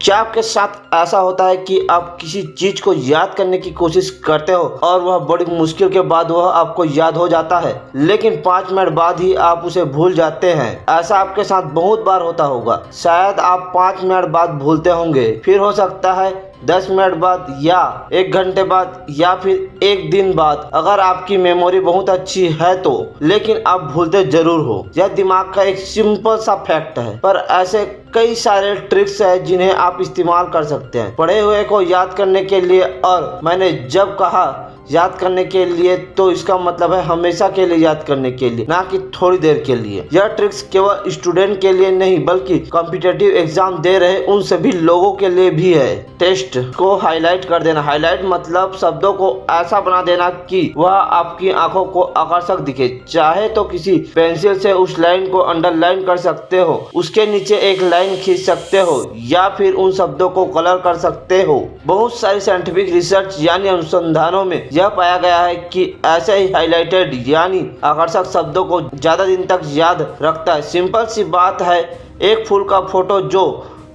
क्या आपके साथ ऐसा होता है कि आप किसी चीज को याद करने की कोशिश करते हो और वह बड़ी मुश्किल के बाद वह आपको याद हो जाता है, लेकिन 5 मिनट बाद ही आप उसे भूल जाते हैं? ऐसा आपके साथ बहुत बार होता होगा। शायद आप 5 मिनट बाद भूलते होंगे, फिर हो सकता है 10 मिनट बाद या 1 घंटे बाद या फिर 1 दिन बाद। अगर आपकी मेमोरी बहुत अच्छी है तो, लेकिन आप भूलते जरूर हो। यह दिमाग का एक सिंपल सा फैक्ट है, पर ऐसे कई सारे ट्रिक्स हैं जिन्हें आप इस्तेमाल कर सकते हैं पढ़े हुए को याद करने के लिए। और मैंने जब कहा याद करने के लिए तो इसका मतलब है हमेशा के लिए याद करने के लिए, ना कि थोड़ी देर के लिए। यह ट्रिक्स केवल स्टूडेंट के लिए नहीं बल्कि कॉम्पिटिटिव एग्जाम दे रहे उन सभी लोगों के लिए भी है। टेक्स्ट को हाईलाइट कर देना। हाईलाइट मतलब शब्दों को ऐसा बना देना कि वह आपकी आंखों को आकर्षक दिखे। चाहे तो किसी पेंसिल से उस लाइन को अंडरलाइन कर सकते हो, उसके नीचे एक लाइन खींच सकते हो या फिर उन शब्दों को कलर कर सकते हो। बहुत सारी साइंटिफिक रिसर्च यानी अनुसंधानों में यह पाया गया है कि ऐसे ही हाइलाइटेड यानी आकर्षक शब्दों को ज्यादा दिन तक याद रखता है। सिंपल सी बात है, एक फूल का फोटो जो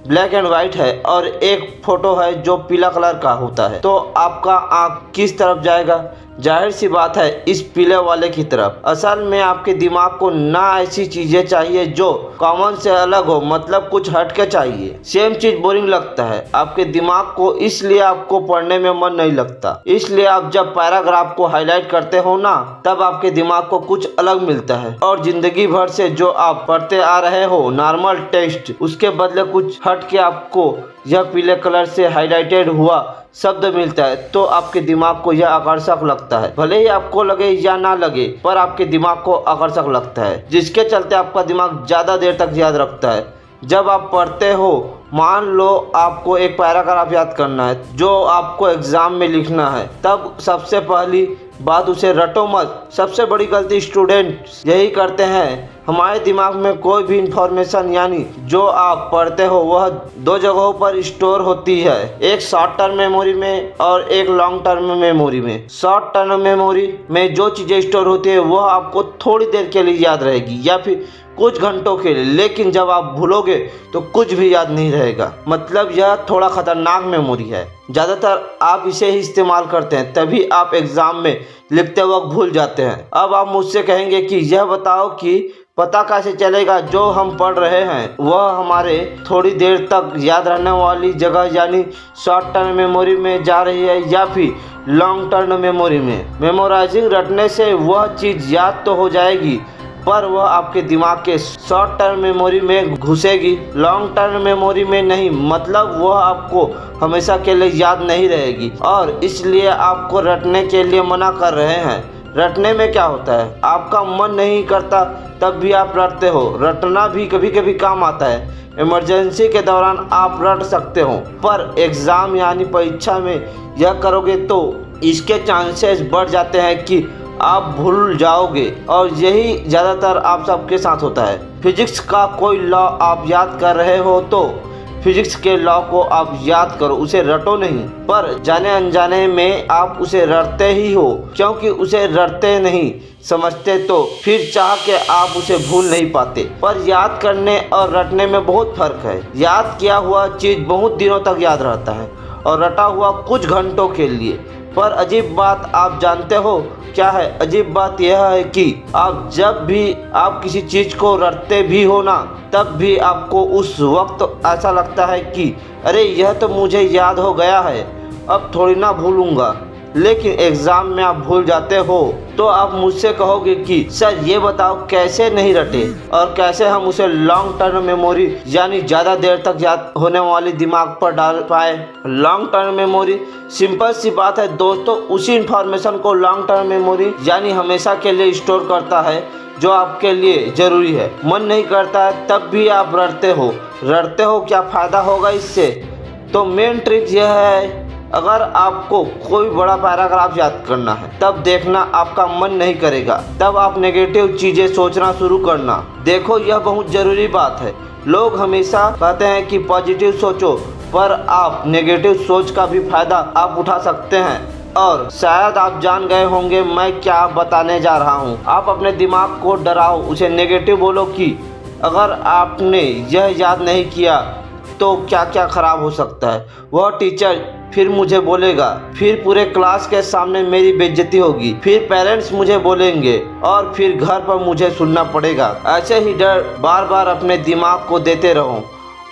ब्लैक एंड व्हाइट है और एक फोटो है जो पीला कलर का होता है, तो आपका आंख किस तरफ जाएगा? जाहिर सी बात है, इस पीले वाले की तरफ। असल में आपके दिमाग को ना ऐसी चीजें चाहिए जो कॉमन से अलग हो, मतलब कुछ हटके चाहिए। सेम चीज बोरिंग लगता है आपके दिमाग को, इसलिए आपको पढ़ने में मन नहीं लगता। इसलिए आप जब पैराग्राफ को हाईलाइट करते हो ना, तब आपके दिमाग को कुछ अलग मिलता है। और जिंदगी भर से जो आप पढ़ते आ रहे हो नॉर्मल टेक्स्ट, उसके बदले कुछ हटके आपको यह पीले कलर से हाईलाइटेड हुआ शब्द मिलता है, तो आपके दिमाग को यह आकर्षक लगता है। भले ही आपको लगे या ना लगे, पर आपके दिमाग को आकर्षक लगता है, जिसके चलते आपका दिमाग ज्यादा देर तक याद रखता है। जब आप पढ़ते हो, मान लो आपको एक पैराग्राफ याद करना है जो आपको एग्जाम में लिखना है, तब सबसे पहली बात उसे रटो मत। सबसे बड़ी गलती स्टूडेंट यही करते हैं। हमारे दिमाग में कोई भी इंफॉर्मेशन यानी जो आप पढ़ते हो वह 2 जगहों पर स्टोर होती है, एक शॉर्ट टर्म मेमोरी में और एक लॉन्ग टर्म मेमोरी में। शॉर्ट टर्म मेमोरी में जो चीज़ें स्टोर होती है वह आपको थोड़ी देर के लिए याद रहेगी या फिर कुछ घंटों के लिए, लेकिन जब आप भूलोगे तो कुछ भी याद नहीं रहेगा। मतलब यह थोड़ा खतरनाक मेमोरी है। ज़्यादातर आप इसे ही इस्तेमाल करते हैं, तभी आप एग्ज़ाम में लिखते वक्त भूल जाते हैं। अब आप मुझसे कहेंगे कि यह बताओ कि पता कैसे चलेगा जो हम पढ़ रहे हैं वह हमारे थोड़ी देर तक याद रहने वाली जगह यानी शॉर्ट टर्म मेमोरी में जा रही है या फिर लॉन्ग टर्म मेमोरी में। मेमोराइजिंग रटने से वह चीज़ याद तो हो जाएगी, पर वह आपके दिमाग के शॉर्ट टर्म मेमोरी में घुसेगी, लॉन्ग टर्म मेमोरी में नहीं। मतलब वह आपको हमेशा के लिए याद नहीं रहेगी, और इसलिए आपको रटने के लिए मना कर रहे हैं। रटने में क्या होता है, आपका मन नहीं करता तब भी आप रटते हो। रटना भी कभी कभी काम आता है। इमरजेंसी के दौरान आप रट सकते हो, पर एग्ज़ाम यानी परीक्षा में यह करोगे तो इसके चांसेस बढ़ जाते हैं कि आप भूल जाओगे, और यही ज़्यादातर आप सबके साथ होता है। फिजिक्स का कोई लॉ आप याद कर रहे हो तो फिजिक्स के लॉ को आप याद करो, उसे रटो नहीं। पर जाने अनजाने में आप उसे रटते ही हो, क्योंकि उसे रटते नहीं समझते तो फिर चाह के आप उसे भूल नहीं पाते। पर याद करने और रटने में बहुत फर्क है। याद किया हुआ चीज़ बहुत दिनों तक याद रहता है और रटा हुआ कुछ घंटों के लिए। पर अजीब बात आप जानते हो क्या है? अजीब बात यह है कि आप जब भी आप किसी चीज़ को रटते भी हो ना, तब भी आपको उस वक्त ऐसा लगता है कि अरे यह तो मुझे याद हो गया है, अब थोड़ी ना भूलूंगा। लेकिन एग्ज़ाम में आप भूल जाते हो, तो आप मुझसे कहोगे कि सर ये बताओ कैसे नहीं रटे और कैसे हम उसे लॉन्ग टर्म मेमोरी यानी ज़्यादा देर तक याद होने वाली दिमाग पर डाल पाए। लॉन्ग टर्म मेमोरी सिंपल सी बात है दोस्तों, उसी इंफॉर्मेशन को लॉन्ग टर्म मेमोरी यानी हमेशा के लिए स्टोर करता है जो आपके लिए ज़रूरी है। मन नहीं करता है तब भी आप रटते हो। रटते हो, क्या फ़ायदा होगा इससे? तो मेन ट्रिक यह है, अगर आपको कोई बड़ा पैराग्राफ याद करना है तब देखना आपका मन नहीं करेगा, तब आप नेगेटिव चीज़ें सोचना शुरू करना। देखो यह बहुत ज़रूरी बात है। लोग हमेशा कहते हैं कि पॉजिटिव सोचो, पर आप नेगेटिव सोच का भी फ़ायदा आप उठा सकते हैं। और शायद आप जान गए होंगे मैं क्या बताने जा रहा हूँ। आप अपने दिमाग को डराओ, उसे नेगेटिव बोलो कि अगर आपने यह याद नहीं किया तो क्या क्या खराब हो सकता है। वह टीचर फिर मुझे बोलेगा, फिर पूरे क्लास के सामने मेरी बेइज्जती होगी, फिर पेरेंट्स मुझे बोलेंगे और फिर घर पर मुझे सुनना पड़ेगा। ऐसे ही डर बार बार अपने दिमाग को देते रहो,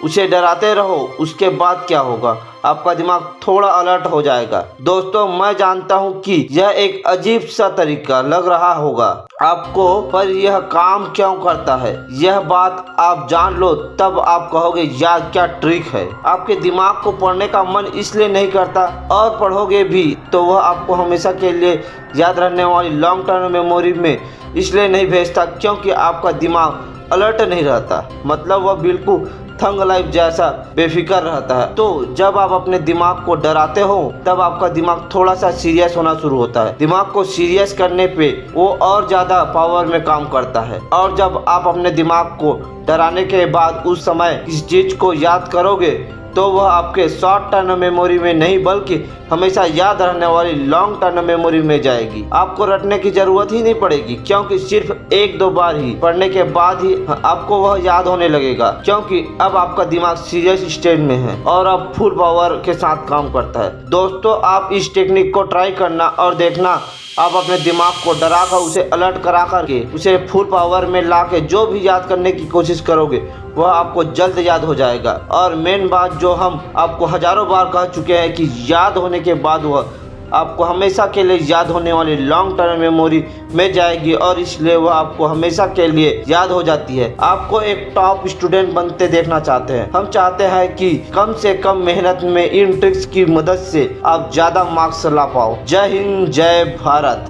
उसे डराते रहो। उसके बाद क्या होगा, आपका दिमाग थोड़ा अलर्ट हो जाएगा। दोस्तों, मैं जानता हूँ कि यह एक अजीब सा तरीका लग रहा होगा आपको, पर यह काम क्यों करता है यह बात आप जान लो, तब आप कहोगे यार क्या ट्रिक है। आपके दिमाग को पढ़ने का मन इसलिए नहीं करता, और पढ़ोगे भी तो वह आपको हमेशा के लिए याद रहने वाली लॉन्ग टर्म मेमोरी में इसलिए नहीं भेजता क्योंकि आपका दिमाग अलर्ट नहीं रहता, मतलब वह बिल्कुल थंग लाइफ जैसा बेफिक्र रहता है। तो जब आप अपने दिमाग को डराते हो तब आपका दिमाग थोड़ा सा सीरियस होना शुरू होता है। दिमाग को सीरियस करने पे वो और ज़्यादा पावर में काम करता है, और जब आप अपने दिमाग को डराने के बाद उस समय किसी चीज़ को याद करोगे तो वह आपके शॉर्ट टर्म मेमोरी में नहीं बल्कि हमेशा याद रहने वाली लॉन्ग टर्म मेमोरी में जाएगी। आपको रटने की जरूरत ही नहीं पड़ेगी क्योंकि सिर्फ एक दो बार ही पढ़ने के बाद ही आपको वह याद होने लगेगा, क्योंकि अब आपका दिमाग सीरियस स्टेट में है और अब फुल पावर के साथ काम करता है। दोस्तों, आप इस टेक्निक को ट्राई करना और देखना, आप अपने दिमाग को डरा कर उसे अलर्ट करा करके उसे फुल पावर में ला के जो भी याद करने की कोशिश करोगे वह आपको जल्द याद हो जाएगा। और मेन बात जो हम आपको हजारों बार कह चुके हैं कि याद होने के बाद वह आपको हमेशा के लिए याद होने वाली लॉन्ग टर्म मेमोरी में जाएगी, और इसलिए वह आपको हमेशा के लिए याद हो जाती है। आपको एक टॉप स्टूडेंट बनते देखना चाहते हैं। हम चाहते हैं कि कम से कम मेहनत में इन ट्रिक्स की मदद से आप ज़्यादा मार्क्स ला पाओ। जय हिंद, जय भारत।